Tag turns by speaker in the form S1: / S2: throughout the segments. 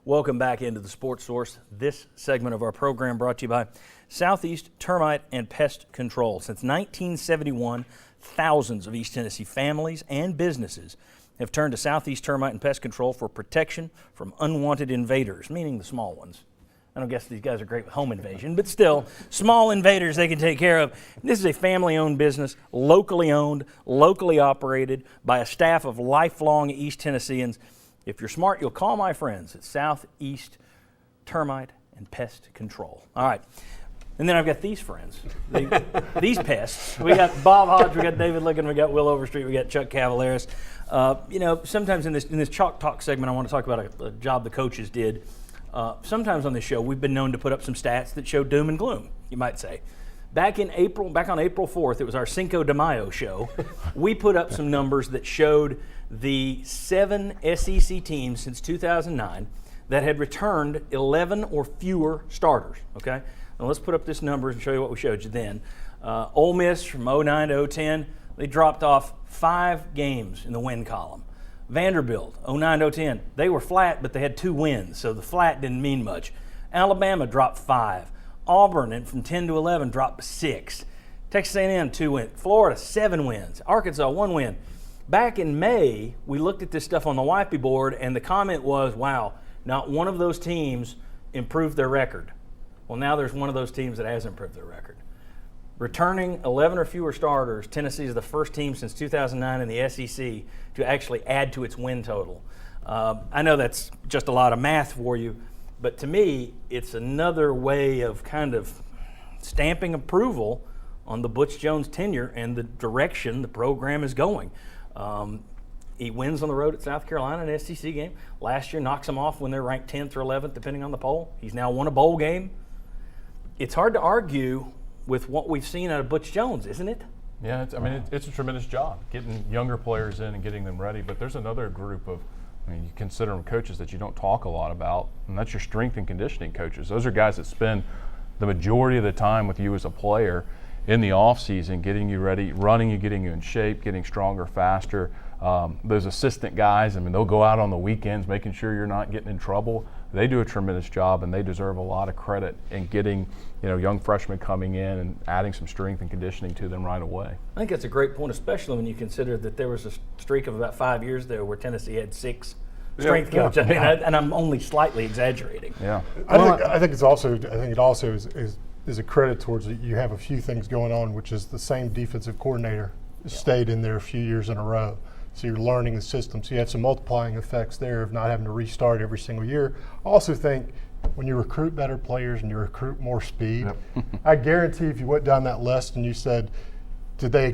S1: Welcome back into the Sports Source. This segment of our program brought to you by Southeast Termite and Pest Control. Since 1971, thousands of East Tennessee families and businesses have turned to Southeast Termite and Pest Control for protection from unwanted invaders, meaning the small ones. I don't guess these guys are great with home invasion, but still, small invaders they can take care of. This is a family-owned business, locally owned, locally operated by a staff of lifelong East Tennesseans. If you're smart, you'll call my friends at Southeast Termite and Pest Control. All right. And then I've got these friends, these pests. We got Bob Hodge, we got David Licken, we got Will Overstreet, we got Chuck Cavaleris. Sometimes in this Chalk Talk segment, I want to talk about a job the coaches did. Sometimes on this show, we've been known to put up some stats that show doom and gloom, you might say. Back on April 4th, it was our Cinco de Mayo show. We put up some numbers that showed the 7 SEC teams since 2009 that had returned 11 or fewer starters, okay? Now let's put up this numbers and show you what we showed you then. Ole Miss from 09 to 010, they dropped off 5 games in the win column. Vanderbilt, 09 to 010, they were flat, but they had 2 wins, so the flat didn't mean much. Alabama dropped 5. Auburn, and from 10 to 11, dropped 6. Texas A&M, 2 wins. Florida, 7 wins. Arkansas, 1 win. Back in May, we looked at this stuff on the Wifey board, and the comment was, wow, not one of those teams improved their record. Well, now there's one of those teams that has improved their record. Returning 11 or fewer starters, Tennessee is the first team since 2009 in the SEC to actually add to its win total. I know that's just a lot of math for you, but to me, it's another way of kind of stamping approval on the Butch Jones tenure and the direction the program is going. He wins on the road at South Carolina in an SEC game. Last year knocks them off when they're ranked 10th or 11th, depending on the poll. He's now won a bowl game. It's hard to argue with what we've seen out of Butch Jones, isn't it?
S2: Yeah, it's a tremendous job getting younger players in and getting them ready. But there's another group of, you consider them coaches that you don't talk a lot about, and that's your strength and conditioning coaches. Those are guys that spend the majority of the time with you as a player in the off season, getting you ready, running you, getting you in shape, getting stronger, faster. Those assistant guys, they'll go out on the weekends making sure you're not getting in trouble. They do a tremendous job, and they deserve a lot of credit in getting, young freshmen coming in and adding some strength and conditioning to them right away.
S1: I think that's a great point, especially when you consider that there was a streak of about 5 years there where Tennessee had 6 strength coaches. And I'm only slightly exaggerating.
S2: Yeah.
S3: I think it also is a credit towards it. You have a few things going on, which is the same defensive coordinator stayed in there a few years in a row. So you're learning the system. So you have some multiplying effects there of not having to restart every single year. I also think when you recruit better players and you recruit more speed, I guarantee if you went down that list and you said, did they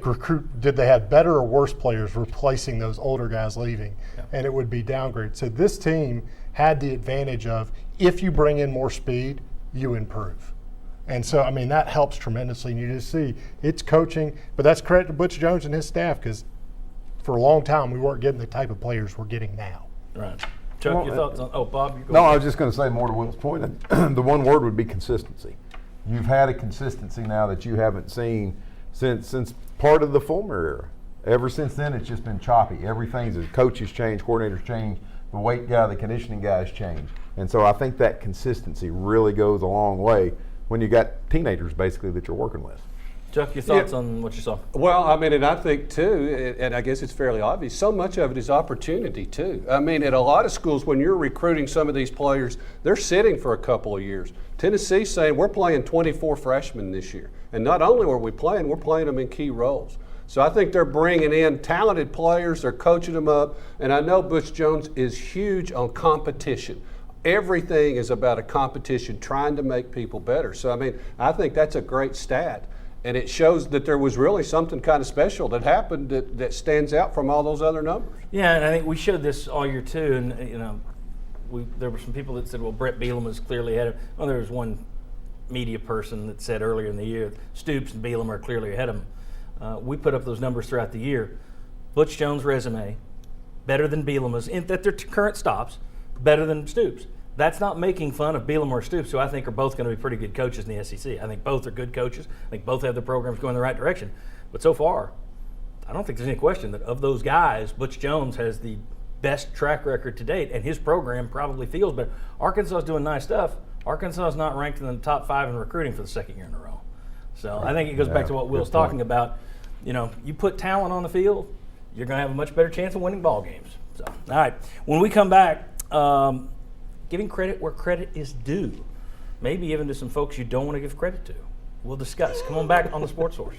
S3: have better or worse players replacing those older guys leaving? And it would be downgraded. So this team had the advantage of, if you bring in more speed, you improve. And so, that helps tremendously. And you just see it's coaching, but that's credit to Butch Jones and his staff, because for a long time we weren't getting the type of players we're getting now.
S1: Right. Chuck, your thoughts on? Oh, Bob, you go.
S4: No, I was just going to say more to Will's point. The one word would be consistency. You've had a consistency now that you haven't seen since part of the Fulmer era. Ever since then, it's just been choppy. Everything's coaches change, coordinators change, the weight guy, the conditioning guys change, and so I think that consistency really goes a long way when you got teenagers basically that you're working with.
S1: Chuck, your thoughts on what you saw?
S5: Well, and I think too, and I guess it's fairly obvious, so much of it is opportunity too. At a lot of schools, when you're recruiting some of these players, they're sitting for a couple of years. Tennessee's saying we're playing 24 freshmen this year. And not only are we playing, we're playing them in key roles. So I think they're bringing in talented players, they're coaching them up, and I know Butch Jones is huge on competition. Everything is about a competition, trying to make people better. So, I think that's a great stat. And it shows that there was really something kind of special that happened that stands out from all those other numbers.
S1: Yeah, and I think we showed this all year too. And there were some people that said, "Well, Brett Bielema is clearly ahead of." Well, there was one media person that said earlier in the year, Stoops and Bielema are clearly ahead of him. We put up those numbers throughout the year. Butch Jones' resume better than Bielema's at their current stops, better than Stoops. That's not making fun of Bielema or Stoops, who I think are both going to be pretty good coaches in the SEC. I think both are good coaches. I think both have their programs going in the right direction. But so far, I don't think there's any question that of those guys, Butch Jones has the best track record to date, and his program probably feels better. Arkansas is doing nice stuff. Arkansas is not ranked in the top 5 in recruiting for the second year in a row. So I think it goes back to what Will's talking about. You put talent on the field, you're going to have a much better chance of winning ball games. So, all right, when we come back, giving credit where credit is due, maybe even to some folks you don't want to give credit to. We'll discuss. Come on back on the Sports Source.